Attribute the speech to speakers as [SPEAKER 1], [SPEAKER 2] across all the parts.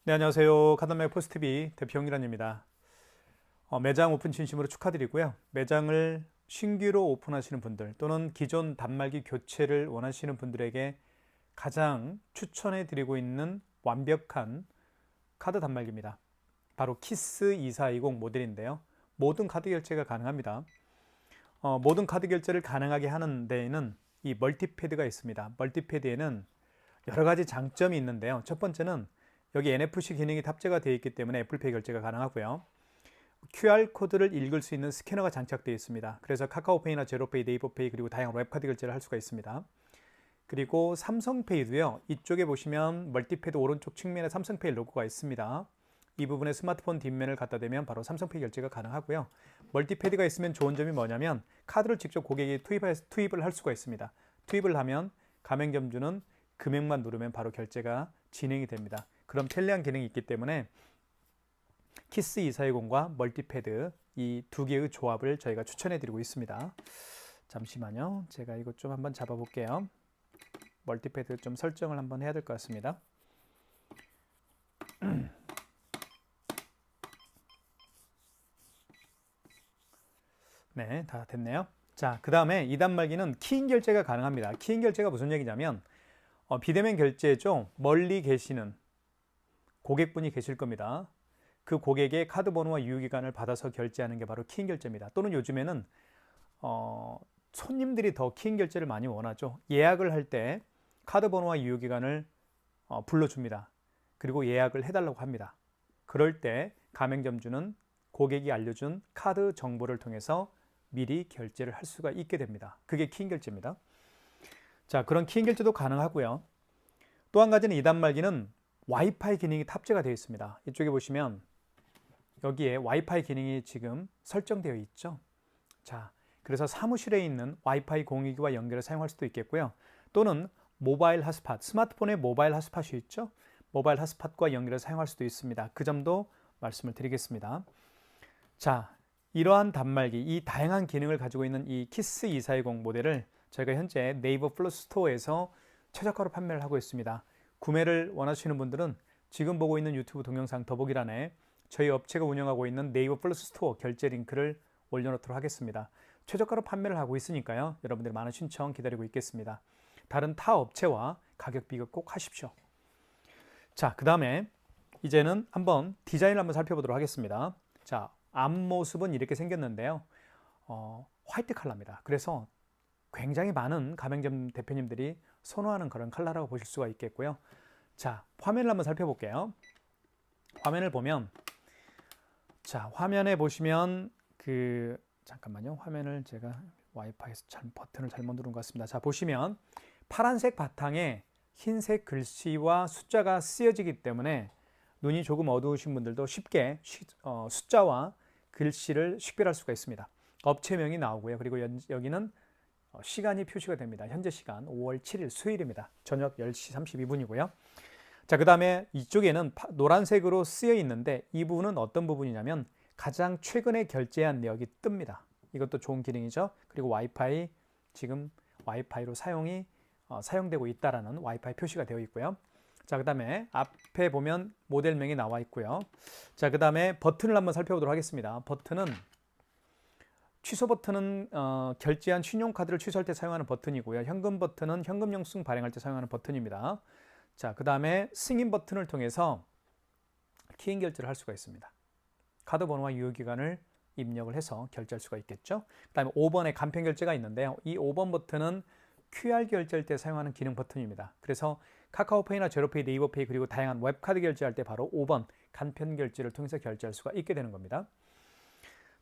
[SPEAKER 1] 네, 안녕하세요. 카드mek 포스트비 대표 홍일환입니다. 매장 오픈 진심으로 축하드리고요. 매장을 신규로 오픈하시는 분들 또는 기존 단말기 교체를 원하시는 분들에게 가장 추천해 드리고 있는 완벽한 카드 단말기입니다. 바로 키스 2420 모델인데요. 모든 카드 결제가 가능합니다. 모든 카드 결제를 가능하게 하는 데에는 이 멀티패드가 있습니다. 멀티패드에는 여러 가지 장점이 있는데요. 첫 번째는 여기 NFC 기능이 탑재가 되어 있기 때문에 애플페이 결제가 가능하고요. QR코드를 읽을 수 있는 스캐너가 장착되어 있습니다. 그래서 카카오페이나 제로페이, 네이버페이 그리고 다양한 웹카드 결제를 할 수가 있습니다. 그리고 삼성페이도요. 이쪽에 보시면 멀티패드 오른쪽 측면에 삼성페이 로고가 있습니다. 이 부분에 스마트폰 뒷면을 갖다 대면 바로 삼성페이 결제가 가능하고요. 멀티패드가 있으면 좋은 점이 뭐냐면 카드를 직접 고객이 투입을 할 수가 있습니다. 투입을 하면 가맹점주는 금액만 누르면 바로 결제가 진행이 됩니다. 그럼 편리한 기능이 있기 때문에 키스 2420과 멀티패드 이 두 개의 조합을 저희가 추천해 드리고 있습니다. 잠시만요. 제가 이것 좀 한번 잡아 볼게요. 멀티패드 좀 설정을 한번 해야 될 것 같습니다. 네, 다 됐네요. 자, 그 다음에 이 단말기는 키인 결제가 가능합니다. 키인 결제가 무슨 얘기냐면 비대면 결제죠. 멀리 계시는 고객분이 계실 겁니다. 그 고객의 카드 번호와 유효기간을 받아서 결제하는 게 바로 키인 결제입니다. 또는 요즘에는 손님들이 더 키인 결제를 많이 원하죠. 예약을 할 때 카드 번호와 유효기간을 불러줍니다. 그리고 예약을 해달라고 합니다. 그럴 때 가맹점주는 고객이 알려준 카드 정보를 통해서 미리 결제를 할 수가 있게 됩니다. 그게 키인 결제입니다. 자, 그런 키인 결제도 가능하고요. 또 한 가지는 이 단말기는 와이파이 기능이 탑재가 되어 있습니다. 이쪽에 보시면 여기에 와이파이 기능이 지금 설정되어 있죠. 자, 그래서 사무실에 있는 와이파이 공유기와 연결해 사용할 수도 있겠고요. 또는 모바일 핫스팟, 스마트폰에 모바일 핫스팟이 있죠. 모바일 핫스팟과 연결해 사용할 수도 있습니다. 그 점도 말씀을 드리겠습니다. 자, 이러한 단말기, 이 다양한 기능을 가지고 있는 이 키스 2420 모델을 저희가 현재 네이버 플러스 스토어에서 최저가로 판매를 하고 있습니다. 구매를 원하시는 분들은 지금 보고 있는 유튜브 동영상 더보기란에 저희 업체가 운영하고 있는 네이버 플러스 스토어 결제 링크를 올려놓도록 하겠습니다. 최저가로 판매를 하고 있으니까요. 여러분들 많은 신청 기다리고 있겠습니다. 다른 타 업체와 가격 비교 꼭 하십시오. 자, 그 다음에 이제는 한번 디자인을 한번 살펴보도록 하겠습니다. 자, 앞모습은 이렇게 생겼는데요. 화이트 컬러입니다. 그래서 굉장히 많은 가맹점 대표님들이 선호하는 그런 컬러라고 보실 수가 있겠고요. 자, 화면을 한번 살펴볼게요. 화면을 보면 자, 화면에 보시면 잠깐만요. 화면을 제가 와이파이에서 버튼을 잘못 누른 것 같습니다. 자, 보시면 파란색 바탕에 흰색 글씨와 숫자가 쓰여지기 때문에 눈이 조금 어두우신 분들도 쉽게 숫자와 글씨를 식별할 수가 있습니다. 업체명이 나오고요. 그리고 여기는 시간이 표시가 됩니다. 현재 시간 5월 7일 수요일입니다. 저녁 10시 32분이고요. 자, 그 다음에 이쪽에는 노란색으로 쓰여 있는데 이 부분은 어떤 부분이냐면 가장 최근에 결제한 내역이 뜹니다. 이것도 좋은 기능이죠. 그리고 와이파이, 지금 와이파이로 사용되고 있다라는 와이파이 표시가 되어 있고요. 자, 그 다음에 앞에 보면 모델명이 나와 있고요. 자, 그 다음에 버튼을 한번 살펴보도록 하겠습니다. 취소 버튼은 결제한 신용카드를 취소할 때 사용하는 버튼이고요. 현금 버튼은 현금 영수증 발행할 때 사용하는 버튼입니다. 자, 그 다음에 승인 버튼을 통해서 키인 결제를 할 수가 있습니다. 카드 번호와 유효기간을 입력을 해서 결제할 수가 있겠죠. 그 다음에 5번에 간편 결제가 있는데요. 이 5번 버튼은 QR 결제할 때 사용하는 기능 버튼입니다. 그래서 카카오페이나 제로페이, 네이버페이 그리고 다양한 웹카드 결제할 때 바로 5번 간편 결제를 통해서 결제할 수가 있게 되는 겁니다.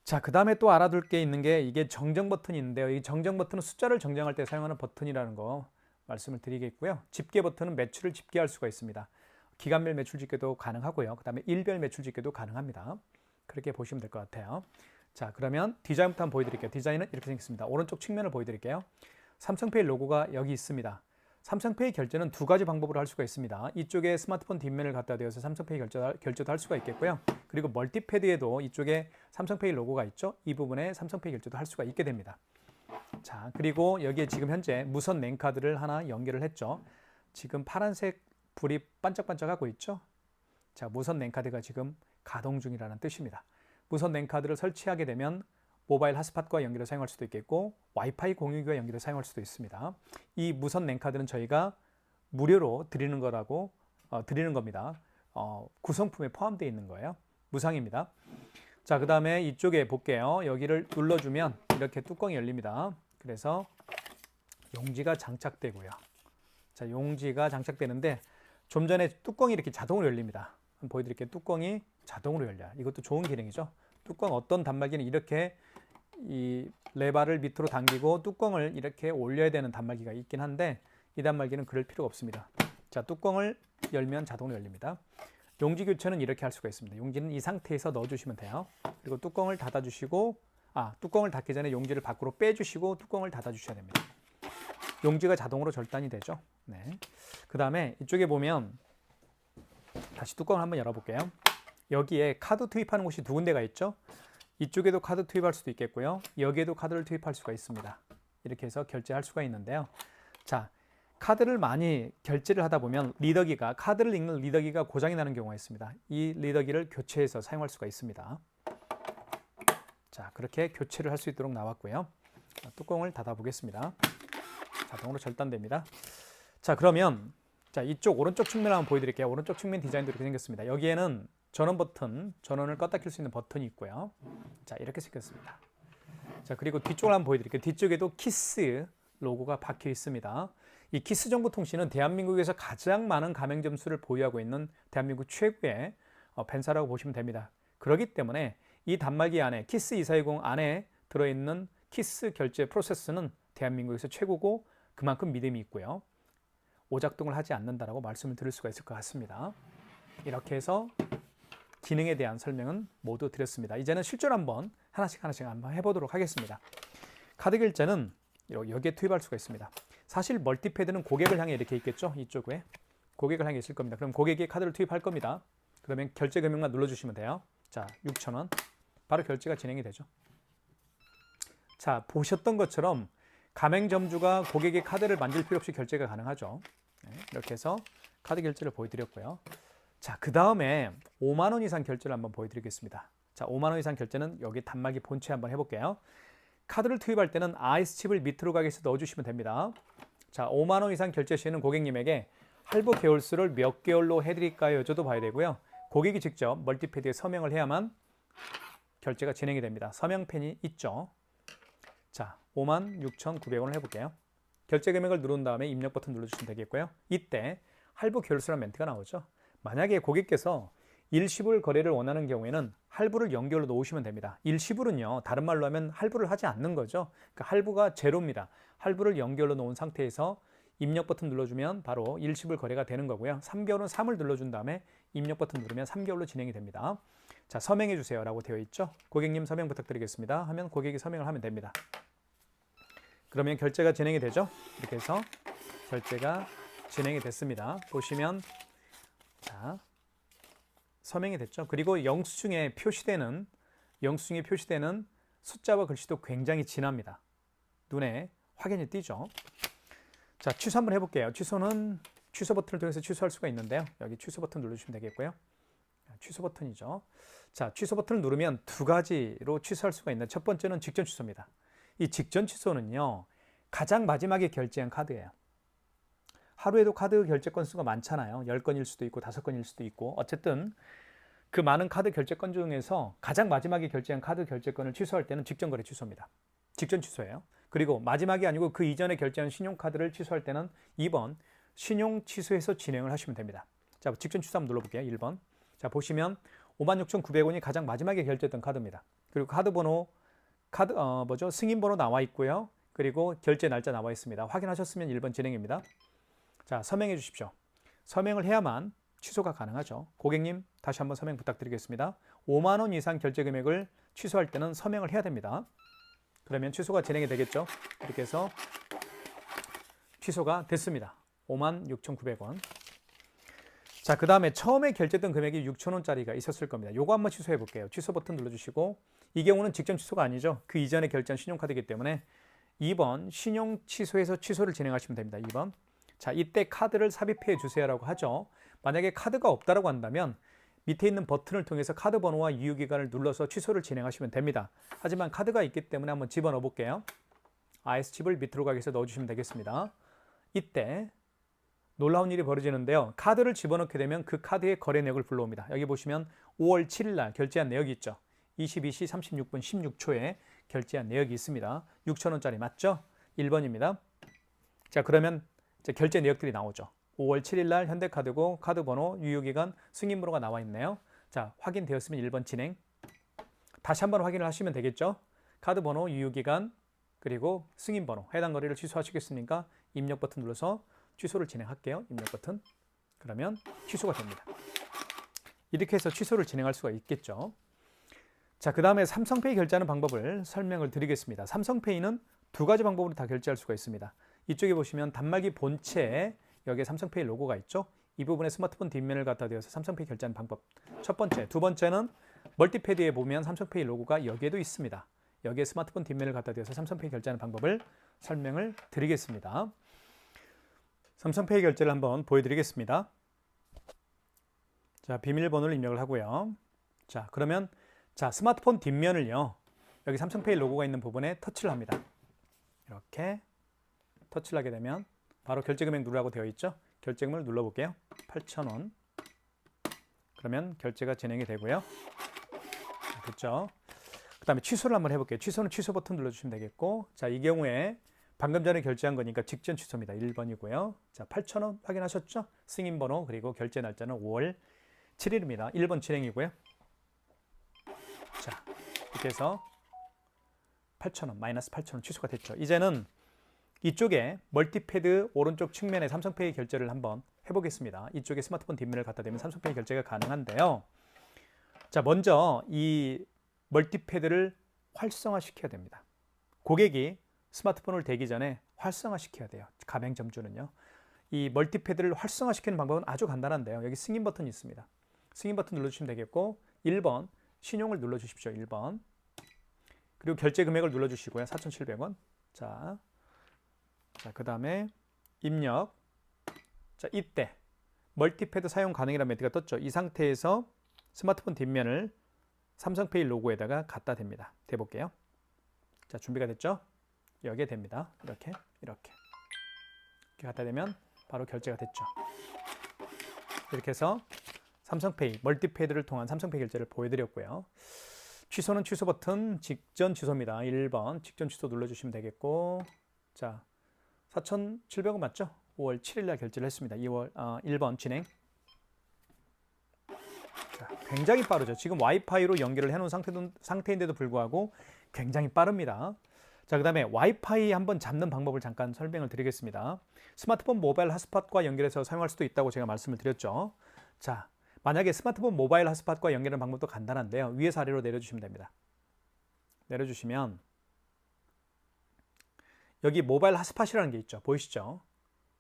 [SPEAKER 1] 자, 그 다음에 또 알아둘 게 있는 게 이게 정정 버튼이 있는데요. 이 정정 버튼은 숫자를 정정할 때 사용하는 버튼이라는 거 말씀을 드리겠고요. 집계 버튼은 매출을 집계할 수가 있습니다. 기간별 매출 집계도 가능하고요. 그 다음에 일별 매출 집계도 가능합니다. 그렇게 보시면 될 것 같아요. 자, 그러면 디자인부터 한번 보여드릴게요. 디자인은 이렇게 생겼습니다. 오른쪽 측면을 보여드릴게요. 삼성페이 로고가 여기 있습니다. 삼성페이 결제는 두 가지 방법으로 할 수가 있습니다. 이쪽에 스마트폰 뒷면을 갖다 대어서 삼성페이 결제도 할 수가 있겠고요. 그리고 멀티패드에도 이쪽에 삼성페이 로고가 있죠. 이 부분에 삼성페이 결제도 할 수가 있게 됩니다. 자, 그리고 여기에 지금 현재 무선 랜카드를 하나 연결을 했죠. 지금 파란색 불이 반짝반짝하고 있죠. 자, 무선 랜카드가 지금 가동 중이라는 뜻입니다. 무선 랜카드를 설치하게 되면 모바일 핫스팟과 연결해 사용할 수도 있겠고 와이파이 공유기와 연결해 사용할 수도 있습니다. 이 무선 랜카드는 저희가 무료로 드리는 거라고 드리는 겁니다. 구성품에 포함되어 있는 거예요. 무상입니다. 자, 그 다음에 이쪽에 볼게요. 여기를 눌러주면 이렇게 뚜껑이 열립니다. 그래서 용지가 장착되고요. 자, 용지가 장착되는데 좀 전에 뚜껑이 이렇게 자동으로 열립니다. 한번 보여드릴게요. 뚜껑이 자동으로 열려요. 이것도 좋은 기능이죠. 뚜껑 어떤 단말기는 이렇게 이 레바를 밑으로 당기고 뚜껑을 이렇게 올려야 되는 단말기가 있긴 한데 이 단말기는 그럴 필요가 없습니다. 자, 뚜껑을 열면 자동으로 열립니다. 용지 교체는 이렇게 할 수가 있습니다. 용지는 이 상태에서 넣어주시면 돼요. 그리고 뚜껑을 닫아주시고 뚜껑을 닫기 전에 용지를 밖으로 빼주시고 뚜껑을 닫아주셔야 됩니다. 용지가 자동으로 절단이 되죠. 네. 그 다음에 이쪽에 보면 다시 뚜껑을 한번 열어볼게요. 여기에 카드 투입하는 곳이 두 군데가 있죠. 이쪽에도 카드 투입할 수도 있겠고요. 여기에도 카드를 투입할 수가 있습니다. 이렇게 해서 결제할 수가 있는데요. 자, 카드를 많이 결제를 하다 보면 카드를 읽는 리더기가 고장이 나는 경우가 있습니다. 이 리더기를 교체해서 사용할 수가 있습니다. 자, 그렇게 교체를 할 수 있도록 나왔고요. 자, 뚜껑을 닫아 보겠습니다. 자동으로 절단됩니다. 자, 그러면 이쪽 오른쪽 측면을 한번 보여드릴게요. 오른쪽 측면 디자인도 이렇게 생겼습니다. 여기에는 전원 버튼, 전원을 껐다 켤 수 있는 버튼이 있고요. 자, 이렇게 생겼습니다. 자, 그리고 뒤쪽을 한번 보여드릴게요. 뒤쪽에도 키스 로고가 박혀 있습니다. 이 키스 정보통신은 대한민국에서 가장 많은 가맹점 수를 보유하고 있는 대한민국 최고의 벤사라고 보시면 됩니다. 그렇기 때문에 이 단말기 안에 키스 2420 안에 들어있는 키스 결제 프로세스는 대한민국에서 최고고 그만큼 믿음이 있고요. 오작동을 하지 않는다라고 말씀을 드릴 수가 있을 것 같습니다. 이렇게 해서 기능에 대한 설명은 모두 드렸습니다. 이제는 실제로 한번 하나씩 한번 해보도록 하겠습니다. 카드 결제는 여기에 투입할 수가 있습니다. 사실 멀티패드는 고객을 향해 이렇게 있겠죠. 이쪽에 고객을 향해 있을 겁니다. 그럼 고객이 카드를 투입할 겁니다. 그러면 결제 금액만 눌러주시면 돼요. 자, 6,000원. 바로 결제가 진행이 되죠. 자, 보셨던 것처럼 가맹점주가 고객의 카드를 만질 필요 없이 결제가 가능하죠. 네, 이렇게 해서 카드 결제를 보여드렸고요. 자, 그 다음에 5만 원 이상 결제를 한번 보여드리겠습니다. 자, 5만 원 이상 결제는 여기 단말기 본체 한번 해볼게요. 카드를 투입할 때는 IC칩을 밑으로 가게 해서 넣어주시면 됩니다. 자, 5만 원 이상 결제 시에는 고객님에게 할부 개월수를 몇 개월로 해드릴까요? 여쭤도 봐야 되고요. 고객이 직접 멀티패드에 서명을 해야만 결제가 진행이 됩니다. 서명펜이 있죠. 자, 56,900원을 해볼게요. 결제 금액을 누른 다음에 입력 버튼 눌러주시면 되겠고요. 이때 할부 개월수라는 멘트가 나오죠. 만약에 고객께서 일시불 거래를 원하는 경우에는 할부를 연결로 놓으시면 됩니다. 일시불은요, 다른 말로 하면 할부를 하지 않는 거죠. 그러니까 할부가 제로입니다. 할부를 연결로 놓은 상태에서 입력 버튼 눌러주면 바로 일시불 거래가 되는 거고요. 3개월은 3을 눌러준 다음에 입력 버튼 누르면 3개월로 진행이 됩니다. 자, 서명해 주세요 라고 되어 있죠. 고객님 서명 부탁드리겠습니다 하면 고객이 서명을 하면 됩니다. 그러면 결제가 진행이 되죠. 이렇게 해서 결제가 진행이 됐습니다. 보시면 자, 서명이 됐죠. 그리고 영수증에 표시되는 숫자와 글씨도 굉장히 진합니다. 눈에 확연히 띄죠. 자, 취소 한번 해볼게요. 취소는 취소 버튼을 통해서 취소할 수가 있는데요. 여기 취소 버튼 누르시면 되겠고요. 취소 버튼이죠. 자, 취소 버튼을 누르면 두 가지로 취소할 수가 있는데 첫 번째는 직전 취소입니다. 이 직전 취소는요, 가장 마지막에 결제한 카드예요. 하루에도 카드 결제 건수가 많잖아요. 10건일 수도 있고 5건일 수도 있고 어쨌든 그 많은 카드 결제 건 중에서 가장 마지막에 결제한 카드 결제 건을 취소할 때는 직전 거래 취소입니다. 직전 취소예요. 그리고 마지막이 아니고 그 이전에 결제한 신용카드를 취소할 때는 2번 신용 취소해서 진행을 하시면 됩니다. 자, 직전 취소 한번 눌러볼게요. 1번. 자, 보시면 56,900원이 가장 마지막에 결제했던 카드입니다. 그리고 카드 번호, 승인 번호 나와 있고요. 그리고 결제 날짜 나와 있습니다. 확인하셨으면 1번 진행입니다. 자, 서명해 주십시오. 서명을 해야만 취소가 가능하죠. 고객님, 다시 한번 서명 부탁드리겠습니다. 5만 원 이상 결제 금액을 취소할 때는 서명을 해야 됩니다. 그러면 취소가 진행이 되겠죠. 이렇게 해서 취소가 됐습니다. 56,900원. 자, 그 다음에 처음에 결제했던 금액이 6,000원짜리가 있었을 겁니다. 요거 한번 취소해 볼게요. 취소 버튼 눌러주시고, 이 경우는 직전 취소가 아니죠. 그 이전에 결제한 신용카드이기 때문에 2번 신용 취소해서 취소를 진행하시면 됩니다. 2번. 자, 이때 카드를 삽입해 주세요라고 하죠. 만약에 카드가 없다라고 한다면 밑에 있는 버튼을 통해서 카드 번호와 유효기간을 눌러서 취소를 진행하시면 됩니다. 하지만 카드가 있기 때문에 한번 집어넣어 볼게요. IS칩을 밑으로 가기 위해서 넣어주시면 되겠습니다. 이때 놀라운 일이 벌어지는데요. 카드를 집어넣게 되면 그 카드의 거래 내역을 불러옵니다. 여기 보시면 5월 7일 날 결제한 내역이 있죠. 22시 36분 16초에 결제한 내역이 있습니다. 6,000원짜리 맞죠? 1번입니다. 자, 그러면 이제 결제 내역들이 나오죠. 5월 7일 날 현대카드고 카드 번호, 유효기간, 승인번호가 나와 있네요. 자, 확인되었으면 1번 진행. 다시 한번 확인을 하시면 되겠죠. 카드 번호, 유효기간, 그리고 승인번호, 해당 거래를 취소하시겠습니까? 입력 버튼 눌러서 취소를 진행할게요. 입력 버튼. 그러면 취소가 됩니다. 이렇게 해서 취소를 진행할 수가 있겠죠. 자, 그 다음에 삼성페이 결제하는 방법을 설명을 드리겠습니다. 삼성페이는 두 가지 방법으로 다 결제할 수가 있습니다. 이쪽에 보시면 단말기 본체에 여기에 삼성페이 로고가 있죠. 이 부분에 스마트폰 뒷면을 갖다 대어서 삼성페이 결제하는 방법. 첫 번째. 두 번째는 멀티패드에 보면 삼성페이 로고가 여기에도 있습니다. 여기에 스마트폰 뒷면을 갖다 대어서 삼성페이 결제하는 방법을 설명을 드리겠습니다. 삼성페이 결제를 한번 보여드리겠습니다. 자, 비밀번호를 입력을 하고요. 자, 그러면 자, 스마트폰 뒷면을요. 여기 삼성페이 로고가 있는 부분에 터치를 합니다. 이렇게 터치를 하게 되면 바로 결제금액 누르라고 되어 있죠. 결제금을 눌러볼게요. 8,000원. 그러면 결제가 진행이 되고요. 됐죠? 그 다음에 취소를 한번 해볼게요. 취소는 취소 버튼 눌러주시면 되겠고, 자, 이 경우에 방금 전에 결제한 거니까 직전 취소입니다. 1번이고요. 자, 8,000원 확인하셨죠? 승인번호 그리고 결제 날짜는 5월 7일입니다. 1번 진행이고요. 자, 이렇게 해서 8,000원, 마이너스 8,000원 취소가 됐죠. 이제는 이쪽에 멀티패드 오른쪽 측면에 삼성페이 결제를 한번 해보겠습니다. 이쪽에 스마트폰 뒷면을 갖다 대면 삼성페이 결제가 가능한데요. 자, 먼저 이 멀티패드를 활성화시켜야 됩니다. 고객이 스마트폰을 대기 전에 활성화시켜야 돼요. 가맹점주는요. 이 멀티패드를 활성화시키는 방법은 아주 간단한데요. 여기 승인 버튼이 있습니다. 승인 버튼 눌러주시면 되겠고 1번 신용을 눌러주십시오. 1번 그리고 결제 금액을 눌러주시고요. 4,700원. 자, 그 다음에 입력. 자, 이때 멀티패드 사용 가능이라는 멘트가 떴죠. 이 상태에서 스마트폰 뒷면을 삼성페이 로고에다가 갖다 댑니다. 대볼게요. 자, 준비가 됐죠? 여기에 됩니다. 이렇게 갖다 대면 바로 결제가 됐죠. 이렇게 해서 삼성페이 멀티패드를 통한 삼성페이 결제를 보여드렸고요. 취소는 취소 버튼 직전 취소입니다. 1번 직전 취소 눌러주시면 되겠고, 자, 4,700원 맞죠? 5월 7일 날 결제를 했습니다. 1번 진행. 자, 굉장히 빠르죠. 지금 와이파이로 연결을 해놓은 상태인데도 불구하고 굉장히 빠릅니다. 자, 그 다음에 와이파이 한번 잡는 방법을 잠깐 설명을 드리겠습니다. 스마트폰 모바일 핫스팟과 연결해서 사용할 수도 있다고 제가 말씀을 드렸죠. 자, 만약에 스마트폰 모바일 핫스팟과 연결하는 방법도 간단한데요. 위에서 아래로 내려주시면 됩니다. 내려주시면 여기 모바일 핫스팟이라는 게 있죠. 보이시죠?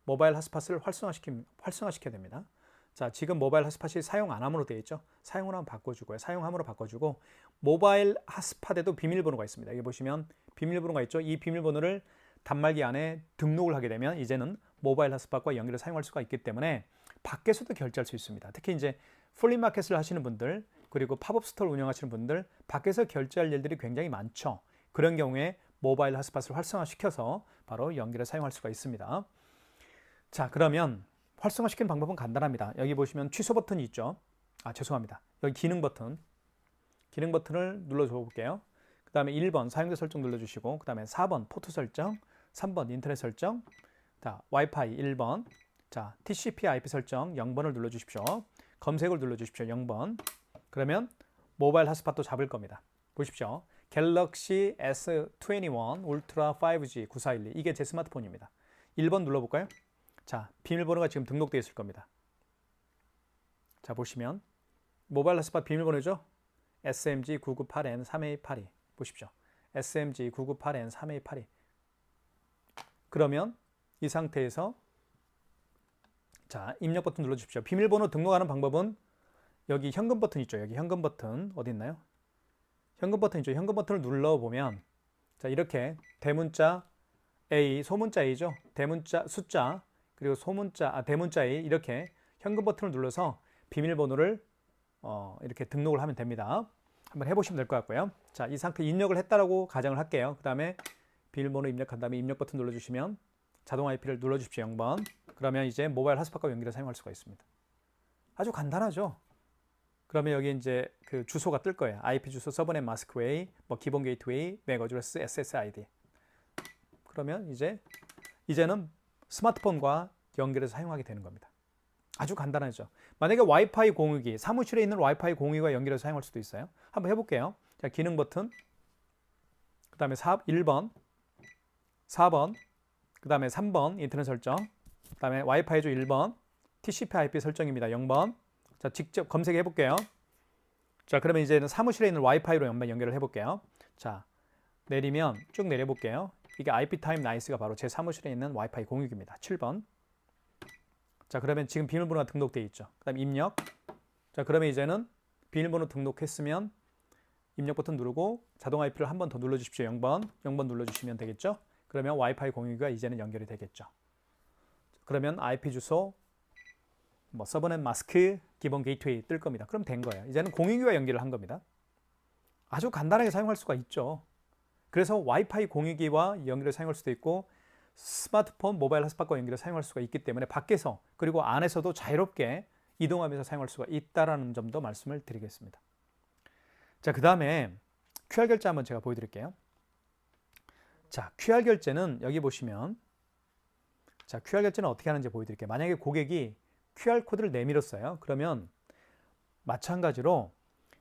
[SPEAKER 1] 모바일 핫스팟을 활성화시켜야 됩니다. 자, 지금 모바일 핫스팟이 사용 안 함으로 되어 있죠. 사용을 한번 바꿔주고요. 사용함으로 바꿔주고 모바일 핫스팟에도 비밀번호가 있습니다. 여기 보시면 비밀번호가 있죠. 이 비밀번호를 단말기 안에 등록을 하게 되면 이제는 모바일 핫스팟과 연결을 사용할 수가 있기 때문에 밖에서도 결제할 수 있습니다. 특히 이제 플리마켓을 하시는 분들 그리고 팝업 스토어를 운영하시는 분들 밖에서 결제할 일들이 굉장히 많죠. 그런 경우에 모바일 핫스팟을 활성화시켜서 바로 연결을 사용할 수가 있습니다. 자, 그러면 활성화시키는 방법은 간단합니다. 여기 보시면 취소 버튼이 있죠. 죄송합니다. 여기 기능 버튼을 눌러줘 볼게요. 그 다음에 1번 사용자 설정 눌러주시고 그 다음에 4번 포트 설정, 3번 인터넷 설정, 자, 와이파이 1번, 자, TCP IP 설정 0번을 눌러주십시오. 검색을 눌러주십시오. 0번. 그러면 모바일 핫스팟도 잡을 겁니다. 보십시오. 갤럭시 S21 울트라 5G 9412 이게 제 스마트폰입니다. 1번 눌러볼까요? 자, 비밀번호가 지금 등록되어 있을 겁니다. 자, 보시면 모바일 핫스팟 비밀번호죠? SMG998N3A82 보십시오. SMG998N3A82 그러면 이 상태에서 자, 입력 버튼 눌러주십시오. 비밀번호 등록하는 방법은 여기 현금 버튼 있죠. 여기 현금 버튼 어디 있나요? 현금 버튼 있죠. 현금 버튼을 눌러보면 자, 이렇게 대문자 A, 소문자 A죠. 대문자 숫자 그리고 대문자 A 이렇게 현금 버튼을 눌러서 비밀번호를 이렇게 등록을 하면 됩니다. 한번 해보시면 될 것 같고요. 자, 이 상태 입력을 했다라고 가정을 할게요. 그 다음에 비밀번호 입력한 다음에 입력 버튼 눌러주시면 자동 IP를 눌러주십시오. 0번. 그러면 이제 모바일 핫스팟과 연결해 사용할 수가 있습니다. 아주 간단하죠. 그러면 여기 이제 그 주소가 뜰 거예요. IP 주소, 서버넷 마스크웨이, 뭐 기본 게이트웨이, 맥 어드레스, SSID. 그러면 이제는 스마트폰과 연결해서 사용하게 되는 겁니다. 아주 간단하죠. 만약에 와이파이 공유기, 사무실에 있는 와이파이 공유기와 연결해서 사용할 수도 있어요. 한번 해볼게요. 자, 기능 버튼, 그 다음에 1번, 4번, 그 다음에 3번 인터넷 설정, 그 다음에 와이파이 주 1번, TCP/IP 설정입니다. 0번. 자, 직접 검색해 볼게요. 자, 그러면 이제는 사무실에 있는 와이파이로 연결을 해볼게요. 자, 내리면 쭉 내려볼게요. 이게 IP타임 나이스가 바로 제 사무실에 있는 와이파이 공유기입니다. 7번. 자, 그러면 지금 비밀번호가 등록되어 있죠. 그 다음 입력. 자, 그러면 이제는 비밀번호 등록했으면 입력 버튼 누르고 자동 IP를 한 번 더 눌러주십시오. 0번. 0번 눌러주시면 되겠죠. 그러면 와이파이 공유기가 이제는 연결이 되겠죠. 그러면 IP 주소, 뭐 서버넷 마스크, 기본 게이트웨이 뜰 겁니다. 그럼 된 거예요. 이제는 공유기와 연결을 한 겁니다. 아주 간단하게 사용할 수가 있죠. 그래서 와이파이 공유기와 연결을 사용할 수도 있고 스마트폰, 모바일 핫스팟과 연결을 사용할 수가 있기 때문에 밖에서 그리고 안에서도 자유롭게 이동하면서 사용할 수가 있다는 점도 말씀을 드리겠습니다. 자, 그 다음에 QR 결제 한번 제가 보여드릴게요. 자, QR 결제는 여기 보시면 자, QR 결제는 어떻게 하는지 보여드릴게요. 만약에 고객이 QR 코드를 내밀었어요. 그러면 마찬가지로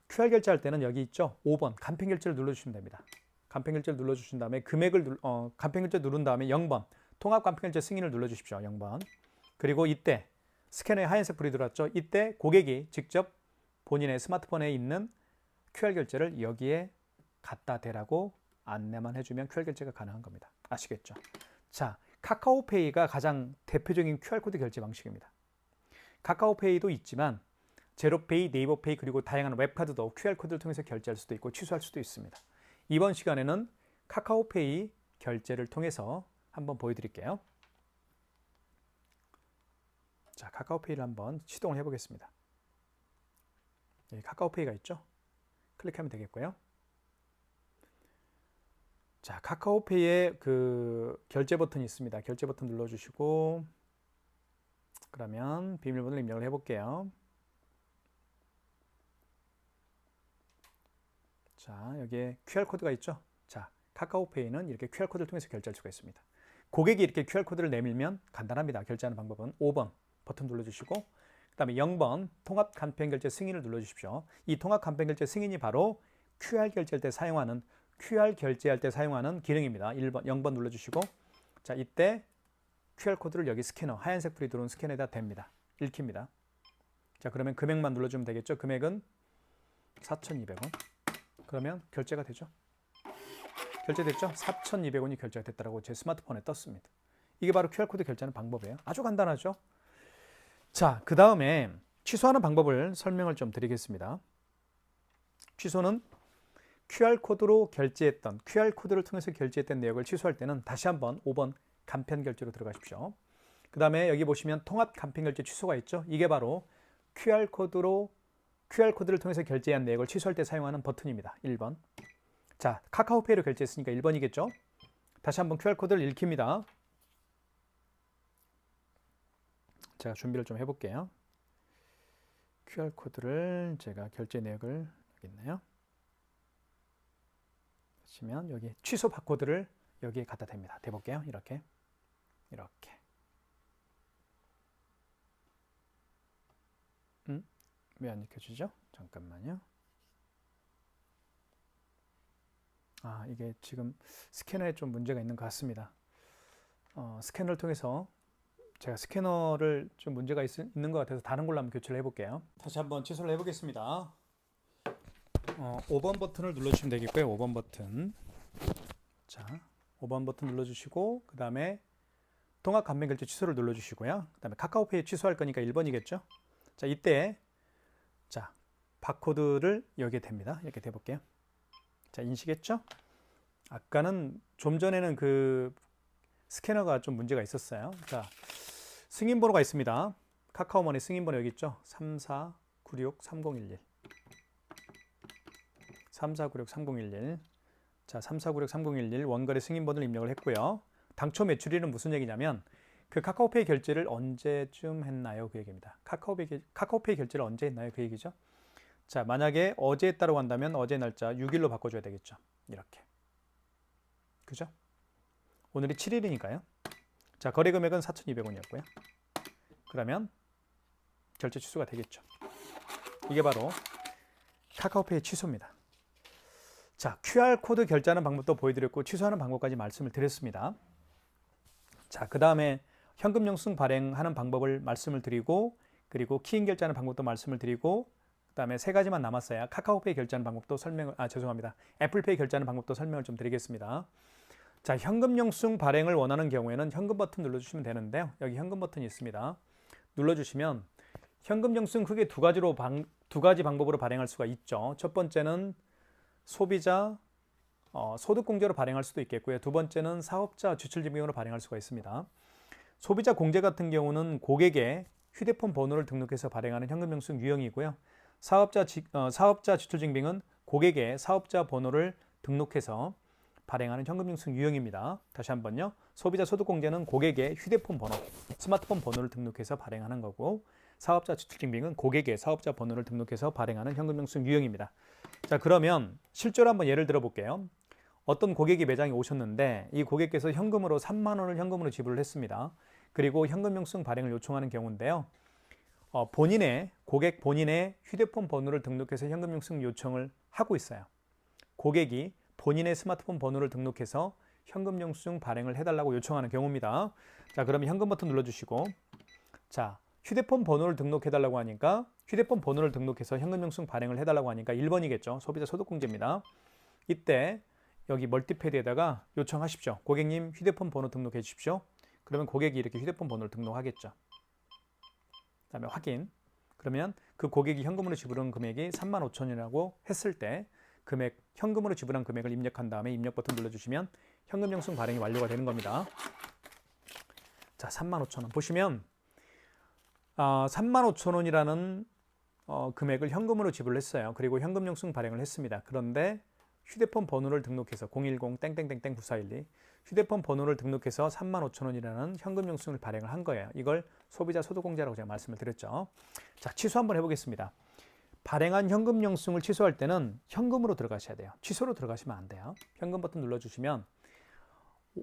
[SPEAKER 1] QR 결제할 때는 여기 있죠. 5번 간편 결제를 눌러주시면 됩니다. 간편 결제를 눌러주신 다음에 간편 결제 누른 다음에 0번 통합 간편 결제 승인을 눌러주십시오. 0번. 그리고 이때 스캐너에 하얀색 불이 들어왔죠. 이때 고객이 직접 본인의 스마트폰에 있는 QR 결제를 여기에 갖다 대라고 안내만 해주면 QR 결제가 가능한 겁니다. 아시겠죠? 자, 카카오페이가 가장 대표적인 QR코드 결제 방식입니다. 카카오페이도 있지만 제로페이, 네이버페이 그리고 다양한 웹카드도 QR코드를 통해서 결제할 수도 있고 취소할 수도 있습니다. 이번 시간에는 카카오페이 결제를 통해서 한번 보여드릴게요. 자, 카카오페이를 한번 시동을 해보겠습니다. 여기 카카오페이가 있죠? 클릭하면 되겠고요. 자, 카카오페이에 그 결제 버튼이 있습니다. 결제 버튼 눌러주시고 그러면 비밀번호를 입력을 해볼게요. 자, 여기에 QR코드가 있죠? 자, 카카오페이는 이렇게 QR코드를 통해서 결제할 수가 있습니다. 고객이 이렇게 QR코드를 내밀면 간단합니다. 결제하는 방법은 5번 버튼 눌러주시고 그 다음에 0번 통합 간편 결제 승인을 눌러주십시오. 이 통합 간편 결제 승인이 바로 QR 결제할 때 사용하는 QR 결제할 때 사용하는 기능입니다. 0번 눌러주시고 자, 이때 QR코드를 여기 스캐너, 하얀색 불이 들어온 스캐너에다 댑니다. 읽힙니다. 자, 그러면 금액만 눌러주면 되겠죠? 금액은 4,200원. 그러면 결제가 되죠. 결제됐죠? 4,200원이 결제가 됐다고 제 스마트폰에 떴습니다. 이게 바로 QR코드 결제하는 방법이에요. 아주 간단하죠? 자, 그 다음에 취소하는 방법을 설명을 좀 드리겠습니다. 취소는 QR코드로 결제했던, QR코드를 통해서 결제했던 내역을 취소할 때는 다시 한번 5번 간편 결제로 들어가십시오. 그 다음에 여기 보시면 통합 간편 결제 취소가 있죠? 이게 바로 QR코드를 통해서 결제한 내역을 취소할 때 사용하는 버튼입니다. 1번. 자, 카카오페이로 결제했으니까 1번이겠죠? 다시 한번 QR코드를 읽힙니다. 제가 준비를 좀 해볼게요. QR코드를 제가 결제 내역을 여기 있나요? 하시면 여기 취소 바코드를 여기에 갖다 댑니다. 대볼게요. 이렇게. 왜 안 익혀지죠? 잠깐만요. 아, 이게 지금 스캐너에 좀 문제가 있는 것 같습니다. 스캐너를 통해서 제가 스캐너를 좀 문제가 있는 것 같아서 다른 걸로 한번 교체를 해볼게요. 다시 한번 취소를 해보겠습니다. 5번 버튼을 눌러주시면 되겠고요. 5번 버튼. 자, 5번 버튼 눌러주시고 그 다음에 통합 간편 결제 취소를 눌러주시고요. 그 다음에 카카오페이 취소할 거니까 1번이겠죠. 자, 이때 자, 바코드를 여기에 댑니다. 이렇게 대볼게요. 자, 인식했죠? 아까는 좀 전에는 그 스캐너가 좀 문제가 있었어요. 자, 승인번호가 있습니다. 카카오머니 승인번호 여기 있죠? 34963011. 34963011. 자, 34963011 원거래 승인번호를 입력을 했고요. 당초 매출일은 무슨 얘기냐면 그 카카오페이 결제를 언제쯤 했나요? 그 얘기입니다. 카카오페이 결제를 언제 했나요? 그 얘기죠. 자, 만약에 어제 했다고 한다면 어제 날짜 6일로 바꿔줘야 되겠죠. 이렇게. 그죠? 오늘이 7일이니까요. 자, 거래 금액은 4,200원이었고요. 그러면 결제 취소가 되겠죠. 이게 바로 카카오페이 취소입니다. 자, QR코드 결제하는 방법도 보여드렸고 취소하는 방법까지 말씀을 드렸습니다. 자, 그 다음에 현금 영수증 발행하는 방법을 말씀을 드리고 그리고 키인 결제하는 방법도 말씀을 드리고 그 다음에 세 가지만 남았어요. 카카오페이 결제하는 방법도 죄송합니다. 애플페이 결제하는 방법도 설명을 좀 드리겠습니다. 자, 현금 영수증 발행을 원하는 경우에는 현금 버튼 눌러주시면 되는데요. 여기 현금 버튼이 있습니다. 눌러주시면 현금 영수증 크게 두 가지 방법으로 발행할 수가 있죠. 첫 번째는 소비자 소득공제로 발행할 수도 있겠고요. 두 번째는 사업자 지출증빙으로 발행할 수가 있습니다. 소비자 공제 같은 경우는 고객의 휴대폰 번호를 등록해서 발행하는 현금 영수증 유형이고요. 사업자 지출증빙은 고객의 사업자 번호를 등록해서 발행하는 현금 영수증 유형입니다. 다시 한번요. 소비자 소득공제는 고객의 휴대폰 번호, 스마트폰 번호를 등록해서 발행하는 거고 사업자 지출증빙은 고객의 사업자 번호를 등록해서 발행하는 현금 영수증 유형입니다. 자, 그러면 실제로 한번 예를 들어 볼게요. 어떤 고객이 매장에 오셨는데 이 고객께서 현금으로 3만 원을 현금으로 지불을 했습니다. 그리고 현금 영수증 발행을 요청하는 경우인데요. 고객 본인의 휴대폰 번호를 등록해서 현금 영수증 요청을 하고 있어요. 고객이 본인의 스마트폰 번호를 등록해서 현금 영수증 발행을 해달라고 요청하는 경우입니다. 자, 그러면 현금 버튼 눌러주시고 자, 휴대폰 번호를 등록해달라고 하니까 휴대폰 번호를 등록해서 현금 영수증 발행을 해달라고 하니까 1번이겠죠. 소비자 소득공제입니다. 이때 여기 멀티패드에다가 요청하십시오. 고객님 휴대폰 번호 등록해 주십시오. 그러면 고객이 이렇게 휴대폰 번호를 등록하겠죠. 그 다음에 확인. 그러면 그 고객이 현금으로 지불한 금액이 35,000원이라고 했을 때 현금으로 지불한 금액을 입력한 다음에 입력 버튼 눌러주시면 현금 영수증 발행이 완료가 되는 겁니다. 자, 35,000원 보시면 35,000원이라는 금액을 현금으로 지불했어요. 그리고 현금 영수증 발행을 했습니다. 그런데 휴대폰 번호를 등록해서 010-9412 휴대폰 번호를 등록해서 35,000원이라는 현금 영수증을 발행을 한 거예요. 이걸 소비자 소득공제라고 제가 말씀을 드렸죠. 자, 취소 한번 해보겠습니다. 발행한 현금 영수증을 취소할 때는 현금으로 들어가셔야 돼요. 취소로 들어가시면 안 돼요. 현금 버튼 눌러주시면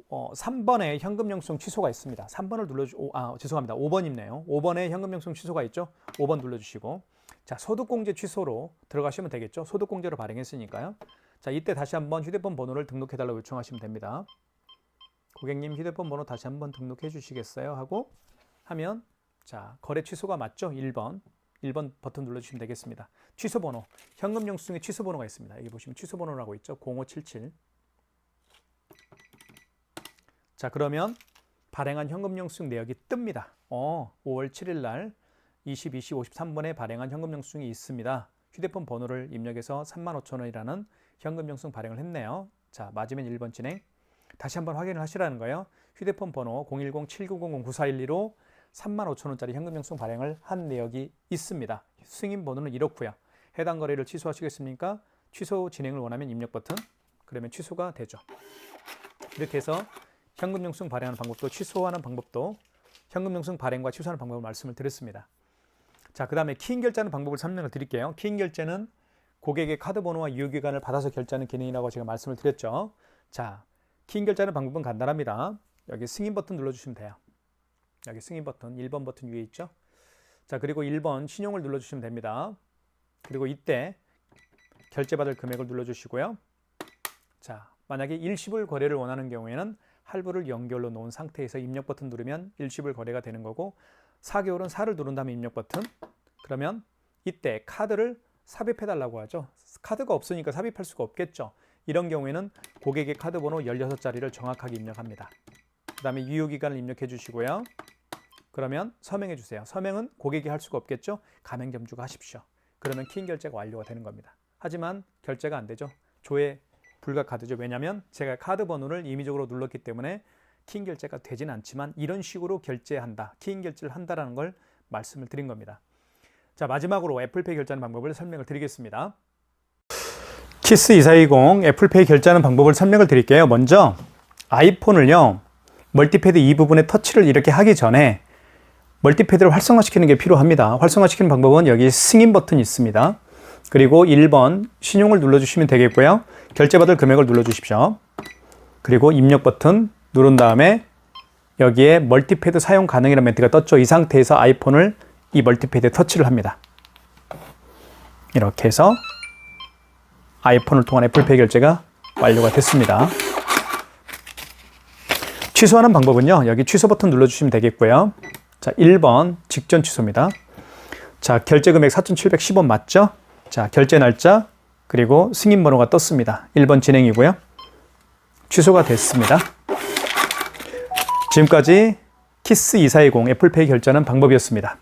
[SPEAKER 1] 3번에 현금 영수증 취소가 있습니다. 3번을 죄송합니다. 5번 있네요. 5번에 현금 영수증 취소가 있죠. 5번 눌러주시고 자, 소득공제 취소로 들어가시면 되겠죠. 소득공제로 발행했으니까요. 자, 이때 다시 한번 휴대폰 번호를 등록해달라고 요청하시면 됩니다. 고객님 휴대폰 번호 다시 한번 등록해 주시겠어요? 하면 자, 거래 취소가 맞죠? 1번 버튼 눌러주시면 되겠습니다. 취소 번호, 현금 영수증에 취소 번호가 있습니다. 여기 보시면 취소 번호라고 있죠. 0577. 자, 그러면 발행한 현금 영수증 내역이 뜹니다. 5월 7일 날 22시 53분에 발행한 현금 영수증이 있습니다. 휴대폰 번호를 입력해서 35,000원이라는 현금 영수증 발행을 했네요. 자, 맞으면 1번 진행. 다시 한번 확인을 하시라는 거예요. 휴대폰 번호 010-7900-9412로 35,000원짜리 현금 영수증 발행을 한 내역이 있습니다. 승인 번호는 이렇고요. 해당 거래를 취소하시겠습니까? 취소 진행을 원하면 입력 버튼. 그러면 취소가 되죠. 이렇게 해서 현금 영수증 발행하는 방법도 취소하는 방법도 현금 영수증 발행과 취소하는 방법을 말씀을 드렸습니다. 자, 그 다음에 키인 결제하는 방법을 설명을 드릴게요. 키인 결제는 고객의 카드 번호와 유효기간을 받아서 결제하는 기능이라고 제가 말씀을 드렸죠. 자, 키인 결제하는 방법은 간단합니다. 여기 승인 버튼 눌러주시면 돼요. 여기 승인 버튼 1번 버튼 위에 있죠. 자, 그리고 1번 신용을 눌러주시면 됩니다. 그리고 이때 결제받을 금액을 눌러주시고요. 자, 만약에 일시불 거래를 원하는 경우에는 할부를 연결로 놓은 상태에서 입력 버튼 누르면 일시불 거래가 되는 거고 4개월은 4를 누른 다음에 입력 버튼. 그러면 이때 카드를 삽입해달라고 하죠. 카드가 없으니까 삽입할 수가 없겠죠. 이런 경우에는 고객의 카드 번호 16자리를 정확하게 입력합니다. 그 다음에 유효기간을 입력해 주시고요. 그러면 서명해 주세요. 서명은 고객이 할 수가 없겠죠. 가맹점주가 하십시오. 그러면 키인 결제가 완료가 되는 겁니다. 하지만 결제가 안 되죠. 조회 불가 카드죠. 왜냐하면 제가 카드 번호를 임의적으로 눌렀기 때문에 키인 결제가 되진 않지만 이런 식으로 결제한다, 키인 결제를 한다라는 걸 말씀을 드린 겁니다. 자, 마지막으로 애플페이 결제하는 방법을 설명을 드리겠습니다. 키스 2420 애플페이 결제하는 방법을 설명을 드릴게요. 먼저 아이폰을요, 멀티패드 이 부분에 터치를 이렇게 하기 전에 멀티패드를 활성화시키는 게 필요합니다. 활성화시키는 방법은 여기 승인 버튼이 있습니다. 그리고 1번 신용을 눌러주시면 되겠고요. 결제받을 금액을 눌러주십시오. 그리고 입력 버튼 누른 다음에 여기에 멀티패드 사용 가능이라는 멘트가 떴죠. 이 상태에서 아이폰을 이 멀티패드에 터치를 합니다. 이렇게 해서 아이폰을 통한 애플페이 결제가 완료가 됐습니다. 취소하는 방법은요, 여기 취소 버튼 눌러주시면 되겠고요. 자, 1번 직전 취소입니다. 자, 결제 금액 4,710원 맞죠? 자, 결제 날짜 그리고 승인 번호가 떴습니다. 1번 진행이고요. 취소가 됐습니다. 지금까지 키스 2420 애플페이 결제하는 방법이었습니다.